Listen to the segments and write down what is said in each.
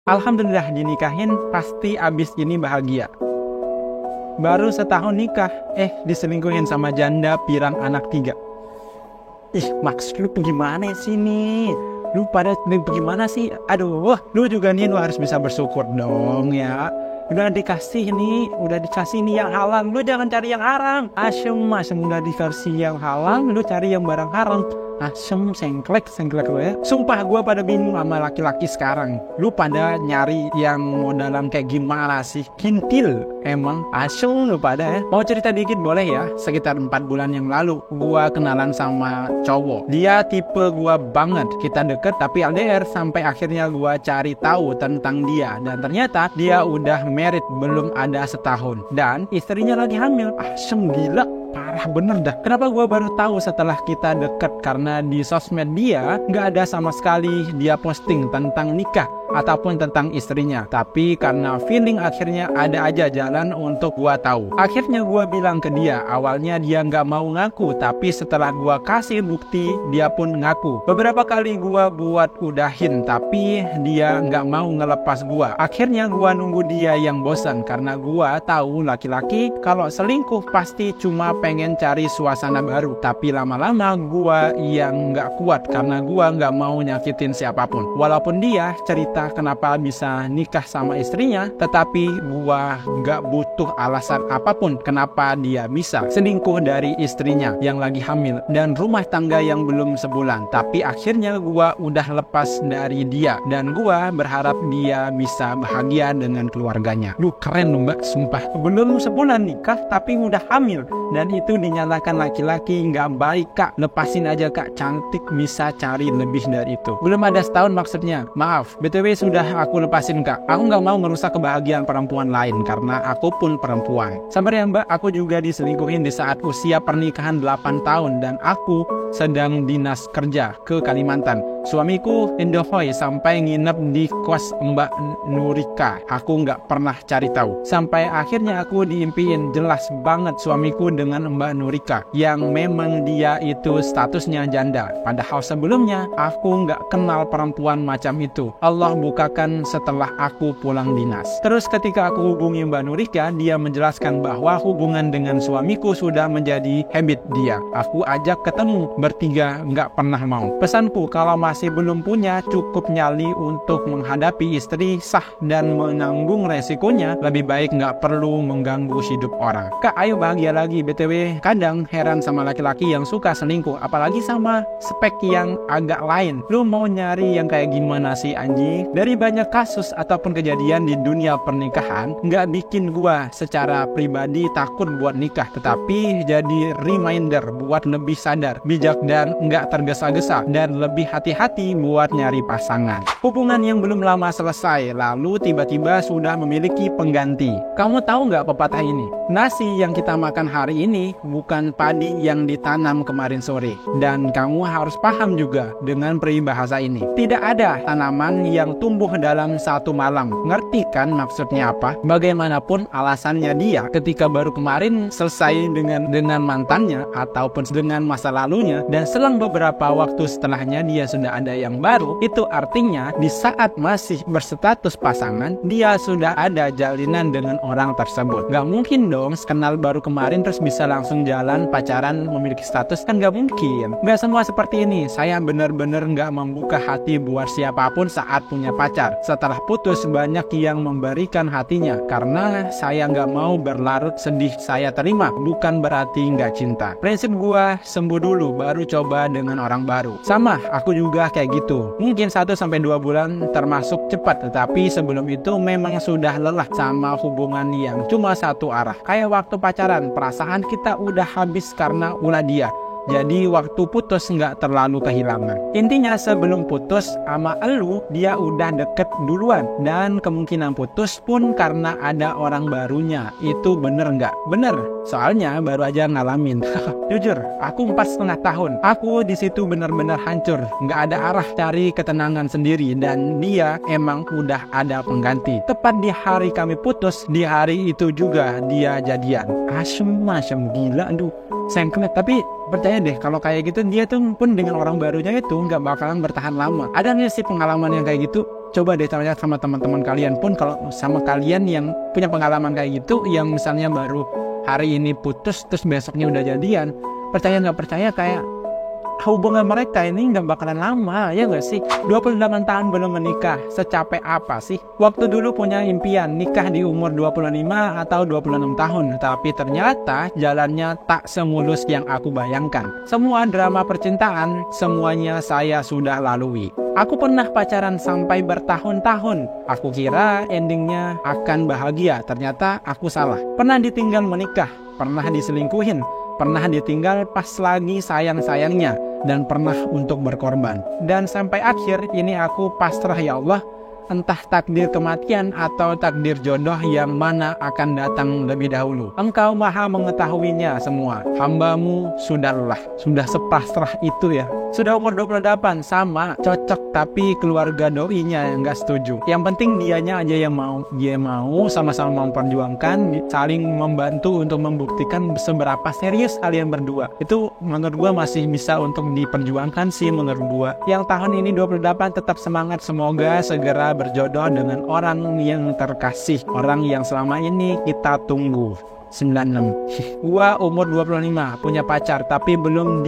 Alhamdulillah dinikahin, pasti abis ini bahagia. Baru setahun nikah, diselingkuhin sama janda pirang anak 3. Maksud lu gimana sih nih? Lu pada bagaimana sih? Aduh, lu juga nih, lu harus bisa bersyukur dong ya. Udah dikasih nih yang halal, lu jangan cari yang haram. Asem udah dikasih yang halal, lu cari yang barang haram. Asem, sengklek lu ya. Sumpah gue pada bingung sama laki-laki sekarang. Lu pada nyari yang modalan kayak gimana sih? Kintil emang. Asem lu pada ya. Mau cerita dikit boleh ya? Sekitar 4 bulan yang lalu gue kenalan sama cowok. Dia tipe gue banget. Kita deket tapi LDR. Sampai akhirnya gue cari tahu tentang dia. Dan ternyata dia udah married belum ada setahun. Dan istrinya lagi hamil. Asem, gila. Parah bener dah. Kenapa gue baru tahu setelah kita deket? Karena di sosmed dia nggak ada sama sekali dia posting tentang nikah ataupun tentang istrinya. Tapi karena feeling akhirnya ada aja jalan untuk gue tahu. Akhirnya gue bilang ke dia. Awalnya dia nggak mau ngaku, tapi setelah gue kasih bukti dia pun ngaku. Beberapa kali gue buat udahin, tapi dia nggak mau ngelepas gue. Akhirnya gue nunggu dia yang bosan, karena gue tahu laki-laki kalau selingkuh pasti cuma pengen cari suasana baru. Tapi lama-lama gue yang nggak kuat, karena gue nggak mau nyakitin siapapun. Walaupun dia cerita kenapa bisa nikah sama istrinya, tetapi gua gak butuh alasan apapun kenapa dia bisa selingkuh dari istrinya yang lagi hamil dan rumah tangga yang belum sebulan. Tapi akhirnya gua udah lepas dari dia dan gua berharap dia bisa bahagia dengan keluarganya. Duh, keren loh mbak, sumpah. Belum sebulan nikah tapi udah hamil, dan itu dinyatakan laki-laki gak baik kak. Lepasin aja kak, cantik bisa cari lebih dari itu. Belum ada setahun maksudnya. Maaf, BTW sudah aku lepasin kak. Aku gak mau merusak kebahagiaan perempuan lain karena aku pun perempuan. Sabar ya mbak, aku juga diselingkuhin di saat usia pernikahan 8 tahun dan aku sedang dinas kerja ke Kalimantan. Suamiku Indohoy sampai nginep di kos Mbak Nurika. Aku nggak pernah cari tahu. Sampai akhirnya aku diimpiin jelas banget suamiku dengan Mbak Nurika, yang memang dia itu statusnya janda. Padahal sebelumnya aku nggak kenal perempuan macam itu. Allah bukakan setelah aku pulang dinas. Terus ketika aku hubungi Mbak Nurika, dia menjelaskan bahwa hubungan dengan suamiku sudah menjadi habit dia. Aku ajak ketemu, bertiga nggak pernah mau. Pesanku, kalau masih belum punya cukup nyali untuk menghadapi istri sah dan menanggung resikonya, lebih baik nggak perlu mengganggu hidup orang. Kak, ayo bahagia lagi. BTW kadang heran sama laki-laki yang suka selingkuh, apalagi sama spek yang agak lain. Lu mau nyari yang kayak gimana sih anjing? Dari banyak kasus ataupun kejadian di dunia pernikahan, nggak bikin gua secara pribadi takut buat nikah, tetapi jadi reminder buat lebih sadar, bijak, dan nggak tergesa-gesa, dan lebih hati-hati buat nyari pasangan. Hubungan yang belum lama selesai, lalu tiba-tiba sudah memiliki pengganti. Kamu tahu nggak pepatah ini? Nasi yang kita makan hari ini bukan padi yang ditanam kemarin sore. Dan kamu harus paham juga dengan peribahasa ini. Tidak ada tanaman yang tumbuh dalam satu malam. Ngerti kan maksudnya apa? Bagaimanapun alasannya dia ketika baru kemarin selesai dengan mantannya ataupun dengan masa lalunya, dan selang beberapa waktu setelahnya dia sudah ada yang baru, itu artinya di saat masih berstatus pasangan, dia sudah ada jalinan dengan orang tersebut. Gak mungkin dong kenal baru kemarin terus bisa langsung jalan pacaran memiliki status, kan gak mungkin. Gak semua seperti ini. Saya benar-benar gak membuka hati buat siapapun saat punya pacar. Setelah putus banyak yang memberikan hatinya, karena saya gak mau berlarut sedih. Saya terima, bukan berarti gak cinta. Prinsip gua, sembuh dulu baru coba dengan orang baru. Sama, aku juga kayak gitu. Mungkin 1-2 bulan termasuk cepat, tetapi sebelum itu memang sudah lelah sama hubungan yang cuma satu arah. Kayak waktu pacaran, perasaan kita udah habis karena ulah dia. Jadi waktu putus nggak terlalu kehilangan. Intinya sebelum putus sama elu, dia udah deket duluan. Dan kemungkinan putus pun karena ada orang barunya. Itu bener nggak? Bener. Soalnya baru aja ngalamin. Jujur, aku 4,5 tahun. Aku di situ bener-bener hancur. Nggak ada arah, cari ketenangan sendiri. Dan dia emang udah ada pengganti. Tepat di hari kami putus, di hari itu juga dia jadian. Asem gila, aduh. Sengklet. Tapi percaya deh, kalau kayak gitu dia tuh pun dengan orang barunya itu nggak bakalan bertahan lama. Ada nggak sih pengalaman yang kayak gitu? Coba deh tanya sama teman-teman kalian pun, kalau sama kalian yang punya pengalaman kayak gitu, yang misalnya baru hari ini putus terus besoknya udah jadian, percaya nggak percaya kayak hubungan mereka ini nggak bakalan lama, ya nggak sih? 28 tahun belum menikah, secapek apa sih? Waktu dulu punya impian nikah di umur 25 atau 26 tahun, tapi ternyata jalannya tak semulus yang aku bayangkan. Semua drama percintaan, semuanya saya sudah lalui. Aku pernah pacaran sampai bertahun-tahun. Aku kira endingnya akan bahagia, ternyata aku salah. Pernah ditinggal menikah, pernah diselingkuhin, pernah ditinggal pas lagi sayang-sayangnya, dan pernah untuk berkorban. Dan sampai akhir ini aku pasrah, ya Allah, entah takdir kematian atau takdir jodoh yang mana akan datang lebih dahulu. Engkau maha mengetahuinya semua. Hamba-Mu sudah lelah, sudah sepasrah itu ya. Sudah umur 28, sama, cocok, tapi keluarga doinya yang gak setuju. Yang penting dianya aja yang mau. Dia mau, sama-sama memperjuangkan, saling membantu untuk membuktikan seberapa serius kalian berdua. Itu menurut gua masih bisa untuk diperjuangkan sih menurut gua. Yang tahun ini 28 tetap semangat, semoga segera berjodoh dengan orang yang terkasih, orang yang selama ini kita tunggu. 96. Gua umur 25, punya pacar tapi belum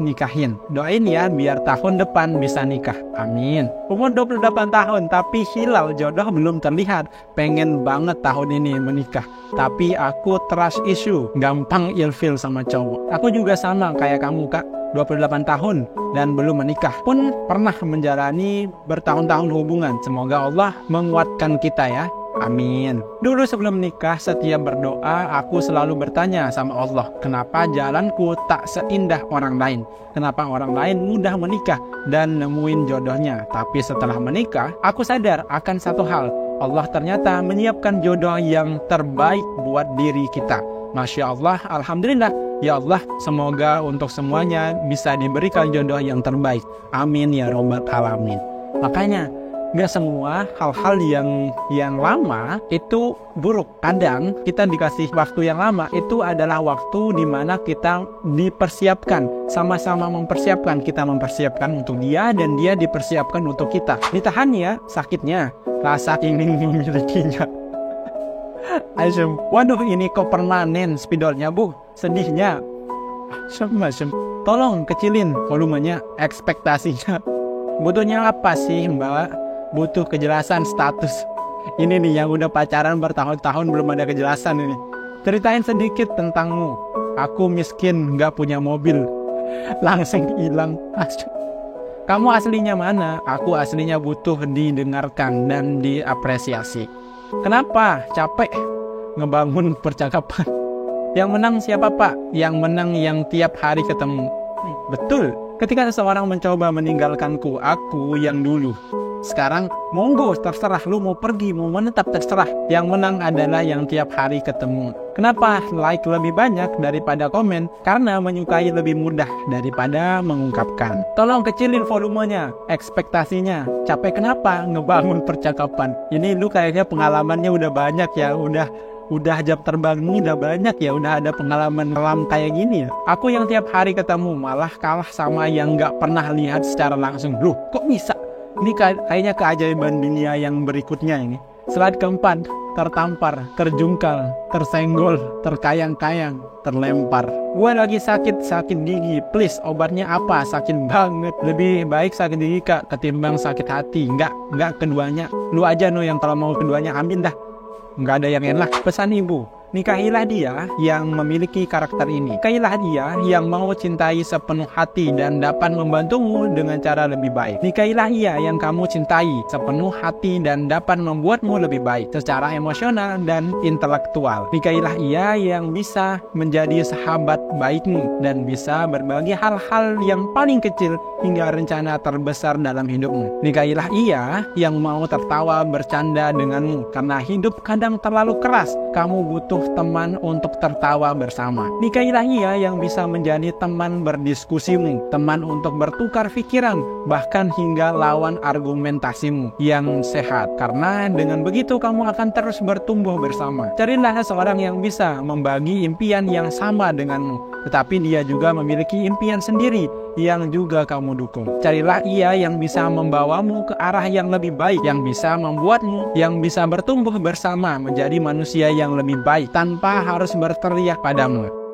nikahin. Doain ya biar tahun depan bisa nikah. Amin. Umur 28 tahun tapi hilal jodoh belum terlihat. Pengen banget tahun ini menikah, tapi aku trust issue, gampang ilfil sama cowok. Aku juga sama kayak kamu, Kak. 28 tahun dan belum menikah, pun pernah menjalani bertahun-tahun hubungan. Semoga Allah menguatkan kita ya. Amin. Dulu sebelum nikah, setiap berdoa aku selalu bertanya sama Allah, kenapa jalanku tak seindah orang lain? Kenapa orang lain mudah menikah dan nemuin jodohnya? Tapi setelah menikah, aku sadar akan satu hal, Allah ternyata menyiapkan jodoh yang terbaik buat diri kita. Masya Allah, Alhamdulillah. Ya Allah, semoga untuk semuanya bisa diberikan jodoh yang terbaik. Amin ya Rabbal Alamin. Makanya gak semua hal-hal yang lama itu buruk. Kadang kita dikasih waktu yang lama itu adalah waktu dimana kita dipersiapkan, sama-sama mempersiapkan. Kita mempersiapkan untuk dia dan dia dipersiapkan untuk kita. Ditahan ya sakitnya, rasa ingin memilikinya. Asyum, waduh ini kok permanen spidolnya bu, sedihnya. Asyum, tolong kecilin volumenya, ekspektasinya. Butuhnya apa sih mbak? Butuh kejelasan status. Ini nih yang udah pacaran bertahun-tahun belum ada kejelasan ini. Ceritain sedikit tentangmu. Aku miskin, gak punya mobil. Langsung hilang. Kamu aslinya mana? Aku aslinya butuh didengarkan dan diapresiasi. Kenapa? Capek ngebangun percakapan. Yang menang siapa pak? Yang menang yang tiap hari ketemu. Betul. Ketika seseorang mencoba meninggalkanku, aku yang dulu. Sekarang monggo terserah, lu mau pergi mau menetap terserah. Yang menang adalah yang tiap hari ketemu. Kenapa like lebih banyak daripada komen? Karena menyukai lebih mudah daripada mengungkapkan. Tolong kecilin volumenya, ekspektasinya. Capek kenapa? Ngebangun percakapan. Ini lu kayaknya pengalamannya udah banyak ya, udah jam terbangnya udah banyak ya, udah ada pengalaman kelam kayak gini ya. Aku yang tiap hari ketemu malah kalah sama yang gak pernah lihat secara langsung. Loh kok bisa? Ini kayaknya keajaiban dunia yang berikutnya ini. Slide keempat, tertampar, terjungkal, tersenggol, terkayang-kayang, terlempar. Gua lagi sakit gigi, please obatnya apa? Sakit banget. Lebih baik sakit gigi kak ketimbang sakit hati. Enggak keduanya. Lu aja no yang kalau mau keduanya, amin dah. Enggak ada yang enak. Pesan ibu, nikahilah dia yang memiliki karakter ini. Nikahilah dia yang mau cintai sepenuh hati dan dapat membantumu dengan cara lebih baik. Nikahilah ia yang kamu cintai sepenuh hati dan dapat membuatmu lebih baik secara emosional dan intelektual. Nikahilah ia yang bisa menjadi sahabat baikmu dan bisa berbagi hal-hal yang paling kecil hingga rencana terbesar dalam hidupmu. Nikahilah ia yang mau tertawa bercanda denganmu karena hidup kadang terlalu keras. Kamu butuh teman untuk tertawa bersama. Nikahilah ia yang bisa menjadi teman berdiskusimu, teman untuk bertukar pikiran, bahkan hingga lawan argumentasimu yang sehat. Karena dengan begitu kamu akan terus bertumbuh bersama. Carilah seseorang yang bisa membagi impian yang sama denganmu. tetapi dia juga memiliki impian sendiri yang juga kamu dukung. Carilah ia yang bisa membawamu ke arah yang lebih baik, yang bisa membuatmu, yang bisa bertumbuh bersama menjadi manusia yang lebih baik tanpa harus berteriak padamu.